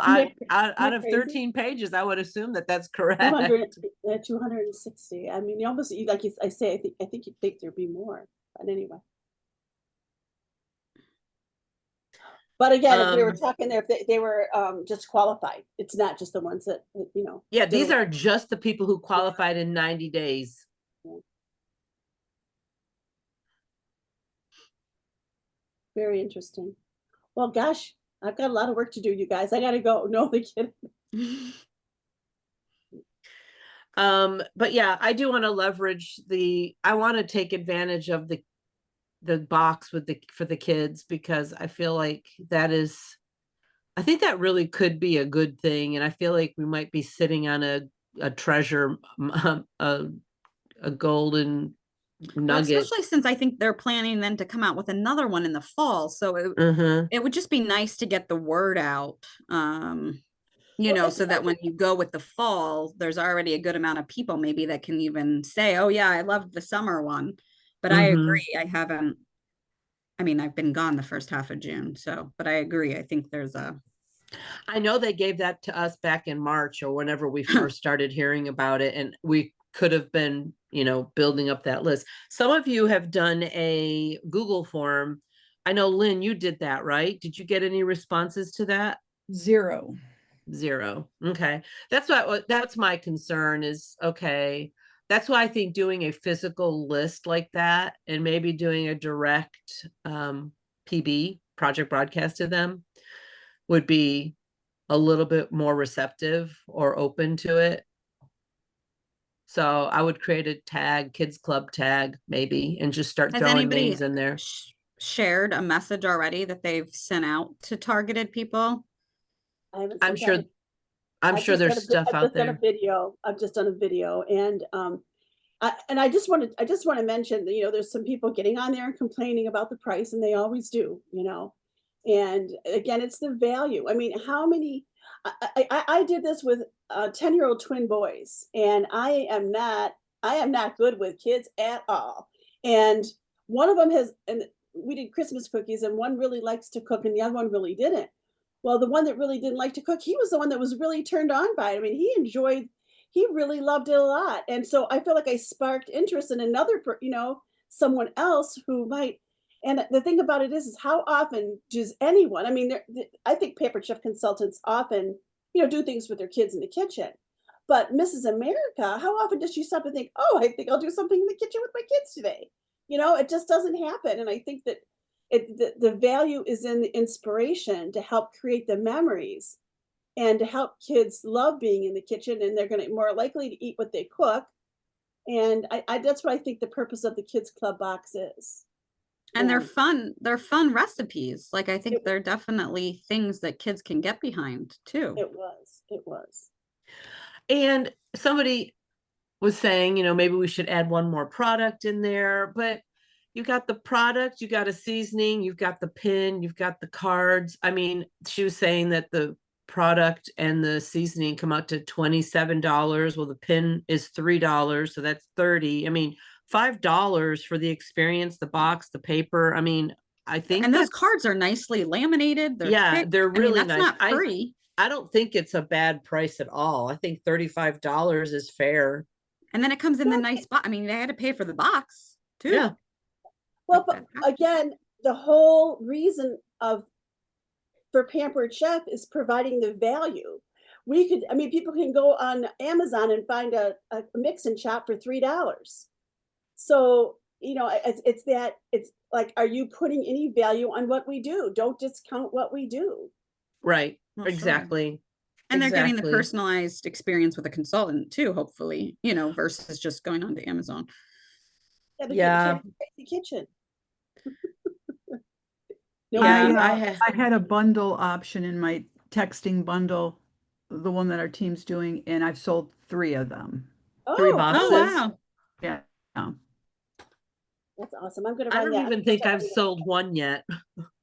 out of crazy? 13 pages, I would assume that that's correct. 260. I mean, you almost, like I say, I think you'd think there'd be more. But anyway. But again, if we were talking there, if they were just qualified, it's not just the ones that, Yeah, these are just the people who qualified in 90 days. Yeah. Very interesting. Well, gosh, I've got a lot of work to do, you guys. I got to go. No, I'm kidding. But yeah, I do want to leverage I want to take advantage of the box for the kids, because I feel like I think that really could be a good thing. And I feel like we might be sitting on a treasure, a golden nugget. Well, especially since I think they're planning then to come out with another one in the fall. So it would just be nice to get the word out. So that when you go with the fall, there's already a good amount of people maybe that can even say, oh yeah, I loved the summer one. But I agree. I've been gone the first half of June. But I agree. I think I know they gave that to us back in March or whenever we first started hearing about it, and we could have been, building up that list. Some of you have done a Google form. I know, Lynn, you did that, right? Did you get any responses to that? Zero. Okay. That's my concern is, okay. That's why I think doing a physical list like that and maybe doing a direct PB, project broadcast to them, would be a little bit more receptive or open to it. So I would create a tag, kids club tag, maybe, and just start throwing names in there. Shared a message already that they've sent out to targeted people? I'm sure there's stuff out there. I've just done a video, and I just want to mention that, there's some people getting on there and complaining about the price, and they always do, and again, it's the value. I mean, how many, I did this with 10-year-old twin boys, and I am not I am not good with kids at all. And one of them has, and we did Christmas cookies, and one really likes to cook, and the other one really didn't. Well, the one that really didn't like to cook, he was the one that was really turned on by it. I mean, he really loved it a lot. And so I feel like I sparked interest in another, someone else who might. And the thing about it is how often does anyone, I mean, I think Pampered Chef consultants often, do things with their kids in the kitchen. But Mrs. America, how often does she stop and think, oh, I think I'll do something in the kitchen with my kids today? It just doesn't happen. And I think that the value is in the inspiration to help create the memories and to help kids love being in the kitchen, and they're going to more likely to eat what they cook. And that's what I think the purpose of the Kids Club box is. And they're fun recipes. Like, I think they're definitely things that kids can get behind too. It was. And somebody was saying, maybe we should add one more product in there, but you got the product, you got a seasoning, you've got the pin, you've got the cards. I mean, she was saying that the product and the seasoning come out to $27. Well, the pin is $3, so that's 30. I mean, $5 for the experience, the box, the paper. I mean, I think, and those cards are nicely laminated. They're thick. they're really that's nice. Not free. I don't think it's a bad price at all. I think $35 is fair. And then it comes in the nice box. I mean, they had to pay for the box too. Yeah. Well, but again, the whole reason for Pampered Chef is providing the value. People can go on Amazon and find a mix and chop for $3. So, it's like, are you putting any value on what we do? Don't discount what we do. Right. Well, exactly. Sure. And they're getting the personalized experience with a consultant too, hopefully, versus just going on to Amazon. Yeah. The kitchen. I had a bundle option in my texting bundle, the one that our team's doing, and I've sold 3 of them. 3 boxes. Oh, wow. Yeah. That's awesome. I'm going to I don't even think I've sold one yet.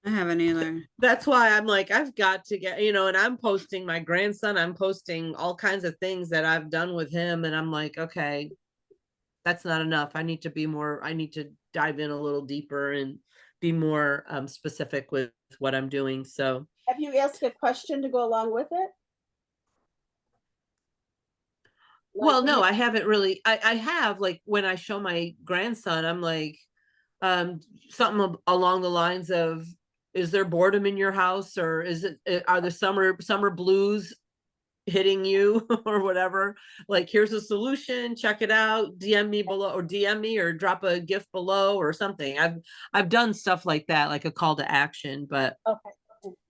I haven't either. That's why I'm like, I've got to get, and I'm posting my grandson, I'm posting all kinds of things that I've done with him. And I'm like, okay, that's not enough. I need to dive in a little deeper and be more specific with what I'm doing. So have you asked a question to go along with it? Well, no, I haven't really. I have, like, when I show my grandson, I'm like, something along the lines of, is there boredom in your house, or are the summer blues hitting you or whatever? Like, here's a solution, check it out, DM me below, or DM me, or drop a gift below or something. I've done stuff like that, like a call to action, but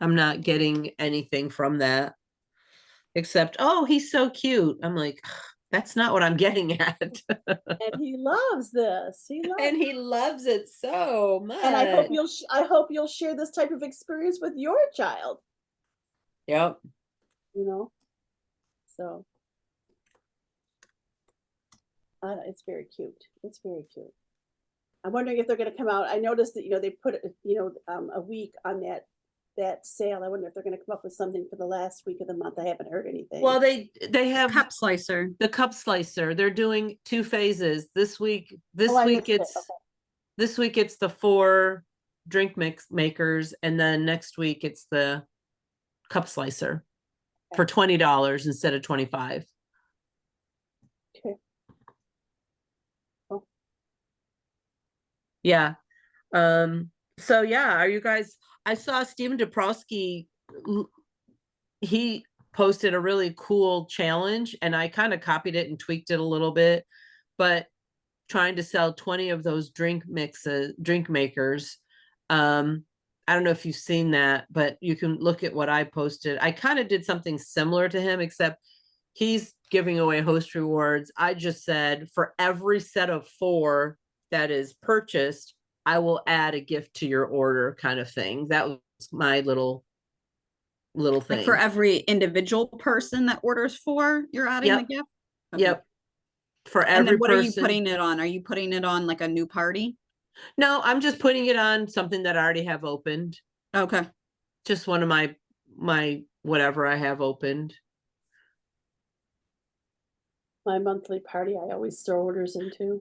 I'm not getting anything from that except, oh, he's so cute. I'm like, that's not what I'm getting at. And he loves this. And he loves it so much. And I hope you'll share this type of experience with your child. Yep. So it's very cute. It's very cute. I'm wondering if they're going to come out. I noticed that they put a week on that sale. I wonder if they're going to come up with something for the last week of the month. I haven't heard anything. Well, they have cup slicer. The cup slicer. They're doing 2 phases this week. This week it's the 4 drink mix makers, and then next week it's the cup slicer for $20 instead of $25. Okay. Oh. Yeah. So yeah, are you guys? I saw Stephen Dabrowski, he posted a really cool challenge, and I kind of copied it and tweaked it a little bit, but trying to sell 20 of those drink makers. I don't know if you've seen that, but you can look at what I posted. I kind of did something similar to him, except he's giving away host rewards. I just said, for every set of 4 that is purchased, I will add a gift to your order, kind of thing. That was my little thing. Like, for every individual person that orders 4, you're adding the gift? Okay. Yep. For every person. And then what are you putting it on? Are you putting it on like a new party? No, I'm just putting it on something that I already have opened. Okay. Just one of my whatever I have opened. my monthly party I always throw orders into.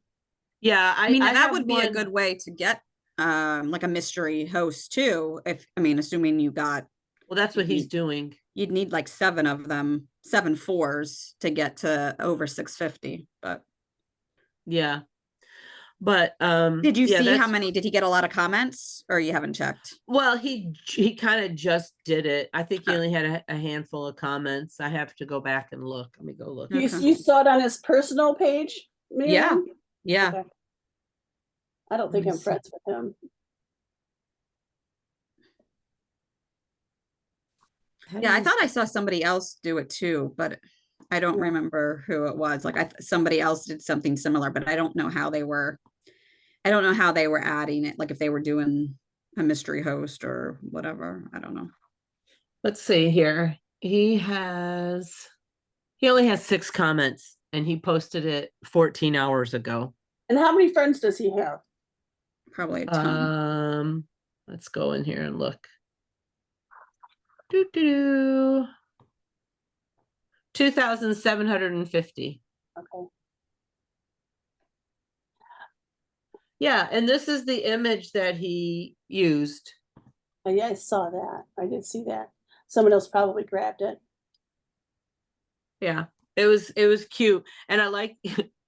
Yeah, I mean, I that have would be a one. good way to get like a mystery host too. If I mean, assuming you got, Well, that's what he's doing. you'd need like 7 of them, 7 fours to get to over 650. But Yeah. But did you yeah, see how that's many? Did he get a lot of comments, or you haven't checked? well, he kind of just did it. I think he Oh. only had a handful of comments. I have to go back and look. Let me go look. You, Okay. you saw it on his personal page, Yeah. Miriam? Yeah. Okay. I don't Let think me I'm see. friends with him. Yeah, I thought I saw somebody else do it too, but I don't Yeah. remember who it was. Like somebody else did something similar, but I don't know how they were. I don't know how they were adding it. Like if they were doing a mystery host or whatever. I don't know. Let's see here. He only has 6 comments and he posted it 14 hours ago. And how many friends does he have? Probably a ton. Let's go in here and look. 2,750. Okay. Yeah, and this is the image that he used. Oh, yeah, I saw that. I did see that. Someone else probably grabbed it. Yeah, it was cute, and I like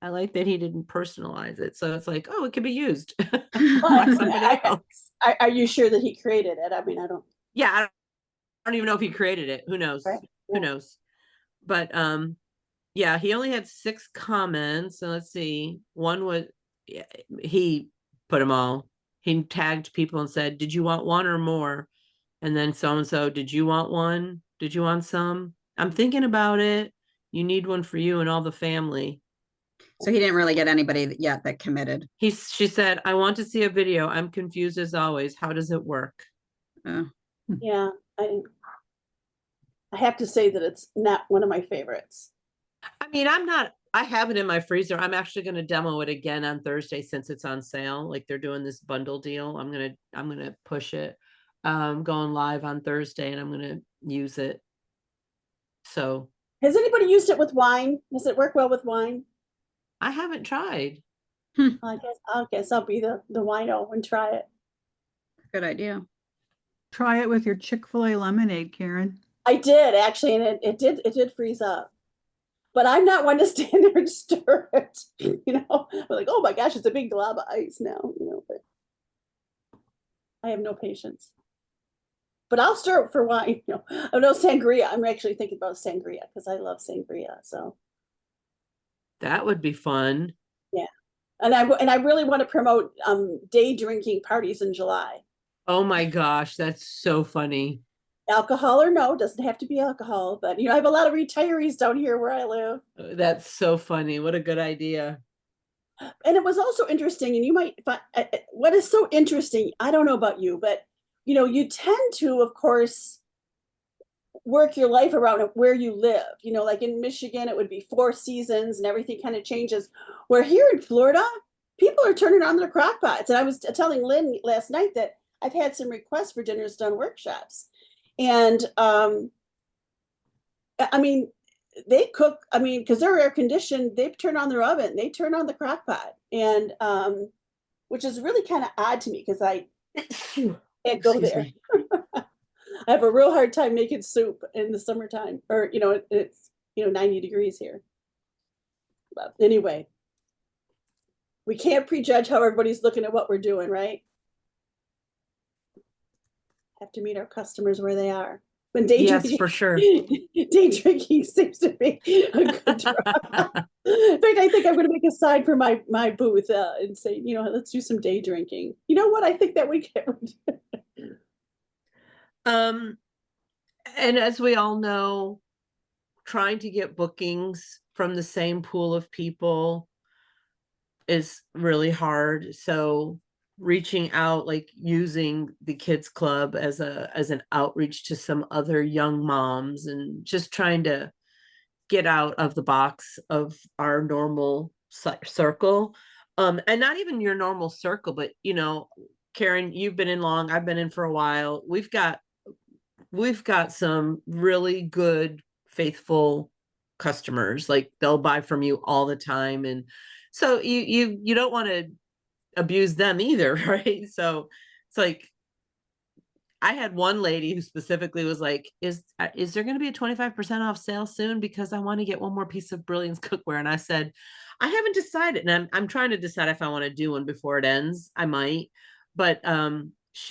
I like that he didn't personalize it, so it's like, oh, it could be used by somebody else. Are you sure that he created it? I mean, I don't. Yeah, I don't even know if he created it. Who knows? Right. Who Yeah. knows? But yeah, he only had 6 comments. So let's see. One was he put them all. He tagged people and said, "Did you want one or more?" And then so and so, "Did you want one? Did you want some? I'm thinking about it. You need one for you and all the family." So he didn't really get anybody yet that committed. She said, "I want to see a video. I'm confused as always. How does it work?" Yeah, I have to say that it's not one of my favorites. I mean, I have it in my freezer. I'm actually going to demo it again on Thursday since it's on sale. Like they're doing this bundle deal. I'm going to push it. Going live on Thursday and I'm going to use it. So, Has anybody used it with wine? Does it work well with wine? I haven't tried. I guess I'll be the wino and try it. Good idea. Try it with your Chick-fil-A lemonade, Karen. I did actually, and it did freeze up. But I'm not one to stand there and stir it. I'm like, oh my gosh, it's a big glob of ice now. But I have no patience. But I'll stir it for wine. Oh no, sangria. I'm actually thinking about sangria because I love sangria. So That would be fun. yeah, and I really want to promote day drinking parties in July. Oh my gosh, that's so funny. Alcohol or no, doesn't have to be alcohol. But I have a lot of retirees down here where I live. That's so funny. What a good idea. And it was also interesting, and you might find what is so interesting. I don't know about you, but you tend to, of course, work your life around where you live. Like in Michigan, it would be 4 seasons and everything kind of changes. Where here in Florida, people are turning on their crock pots. And I was telling Lynn last night that I've had some requests for dinners done workshops. And I mean, they cook, because they're air conditioned, they turn on their oven, they turn on the crock pot. And which is really kind of odd to me because I can't go Excuse there. me. I have a real hard time making soup in the summertime, or it's 90 degrees here. But anyway, we can't prejudge how everybody's looking at what we're doing, right? Have to meet our customers where they are. When day Yes, drinking, for sure. day drinking seems to be a good draw. In fact, I think I'm going to make a sign for my booth and say, let's do some day drinking. You know what? I think that we can. And as we all know, trying to get bookings from the same pool of people is really hard. So reaching out, like using the kids club as an outreach to some other young moms and just trying to get out of the box of our normal circle. And not even your normal circle, but Karen, you've been in long, I've been in for a while. We've got some really good, faithful customers. Like they'll buy from you all the time. And so you don't want to abuse them either, right? So it's like, I had one lady who specifically was like, is there going to be a 25% off sale soon? Because I want to get one more piece of Brilliance cookware. And I said, I haven't decided. And I'm trying to decide if I want to do one before it ends. I might. But I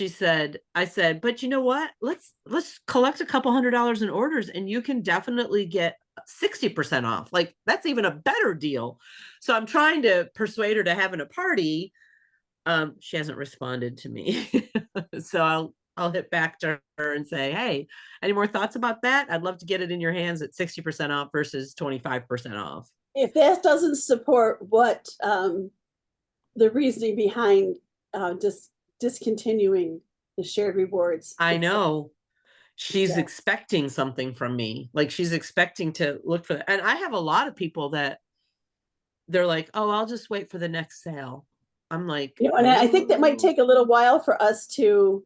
said, but you know what? Let's collect a couple $100 in orders and you can definitely get 60% off. Like that's even a better deal. So I'm trying to persuade her to having a party. She hasn't responded to me. So I'll hit back to her and say, hey, any more thoughts about that? I'd love to get it in your hands at 60% off versus 25% off. If that doesn't support what the reasoning behind just discontinuing the shared rewards. I know. She's expecting something from me. Like she's expecting to look for that. And I have a lot of people that they're like, oh, I'll just wait for the next sale. I'm like, and I think that might take a little while for us to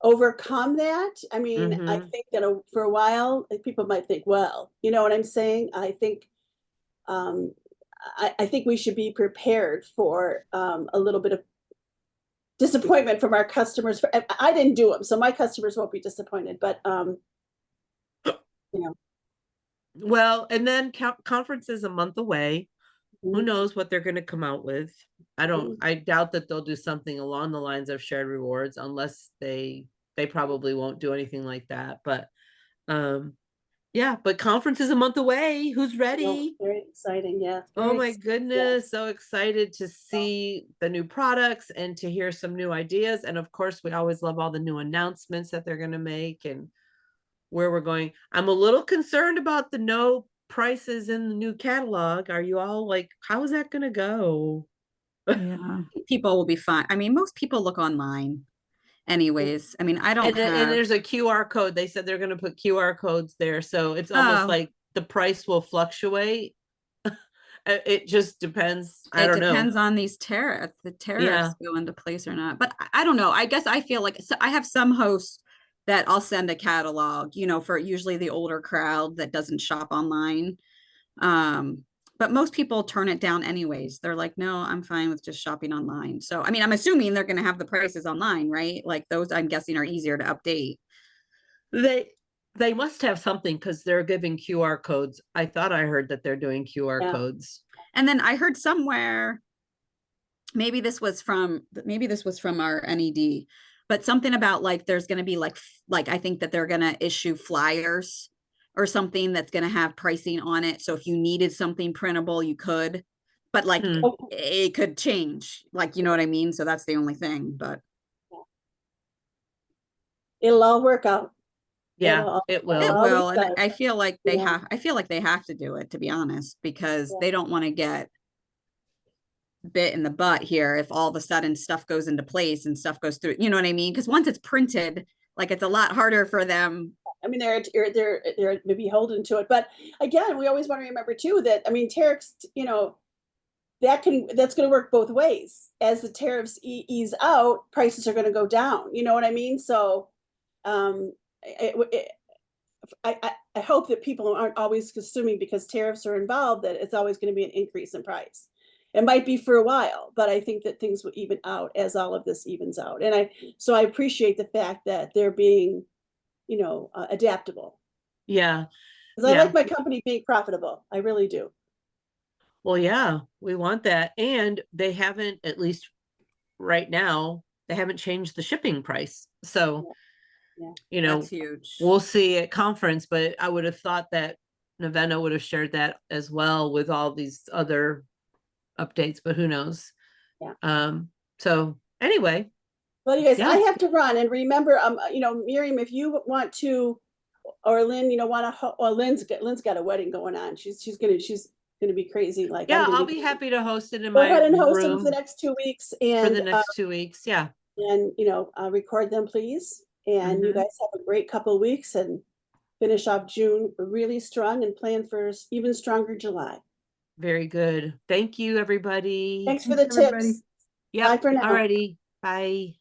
overcome that. I mean, I think that for a while people might think, well, you know what I'm saying? I think I think we should be prepared for a little bit of disappointment from our customers. I didn't do them, so my customers won't be disappointed, but well, and then conference is a month away. Who knows what they're going to come out with? I doubt that they'll do something along the lines of shared rewards unless they probably won't do anything like that. But yeah, but conference is a month away. Who's ready? Very exciting. Yeah. Oh my goodness. Yeah. So excited to see the new products and to hear some new ideas. And of course, we always love all the new announcements that they're going to make and where we're going. I'm a little concerned about the no prices in the new catalog. Are you all like, how is that going to go? Yeah. People will be fine. I mean, most people look online anyways. I mean, I don't and there's a QR code. They said they're going to put QR codes there. So it's almost like the price will fluctuate. It just depends. I don't know. It depends on these tariffs. The tariffs go into place or not. But I don't know. I guess I feel like I have some hosts that I'll send a catalog, for usually the older crowd that doesn't shop online. But most people turn it down anyways. They're like, no, I'm fine with just shopping online. So, I mean, I'm assuming they're going to have the prices online, right? Like those, I'm guessing, are easier to update. They must have something because they're giving QR codes. I thought I heard that they're doing QR codes. And then I heard somewhere, maybe this was from our NED, but something about like there's going to be like I think that they're going to issue flyers or something that's going to have pricing on it. So if you needed something printable, you could, but like it could change, like, you know what I mean? So that's the only thing, but it'll all work out. Yeah, it will. It will. And I feel like they have to do it, to be honest, because they don't want to get bit in the butt here if all of a sudden stuff goes into place and stuff goes through, you know what I mean? Because once it's printed, like it's a lot harder for them. I mean, they're beholden to it. But again, we always want to remember too that, I mean, tariffs, that's going to work both ways. As the tariffs ease out, prices are going to go down. You know what I mean? So I hope that people aren't always assuming because tariffs are involved that it's always going to be an increase in price. It might be for a while, but I think that things will even out as all of this evens out. And I appreciate the fact that they're being, adaptable. Yeah. Because I like my company being profitable. I really do. Well, yeah, we want that. And they haven't, at least right now, they haven't changed the shipping price. So, that's huge. We'll see at conference, but I would have thought that Novena would have shared that as well with all these other updates, but who knows? Yeah. So anyway. Well, you guys, I have to run, and remember, Miriam, if you want to, or Lynn, Lynn's got a wedding going on. She's gonna be crazy. Like, I'll be happy to host it in my room. Go ahead and host it for the next 2 weeks, and for the next 2 weeks, yeah. And record them, please. And you guys have a great couple of weeks and finish off June really strong and plan for even stronger July. Very good. Thank you, everybody. Thanks for the tips. Yeah. Bye for now. Alrighty. Bye.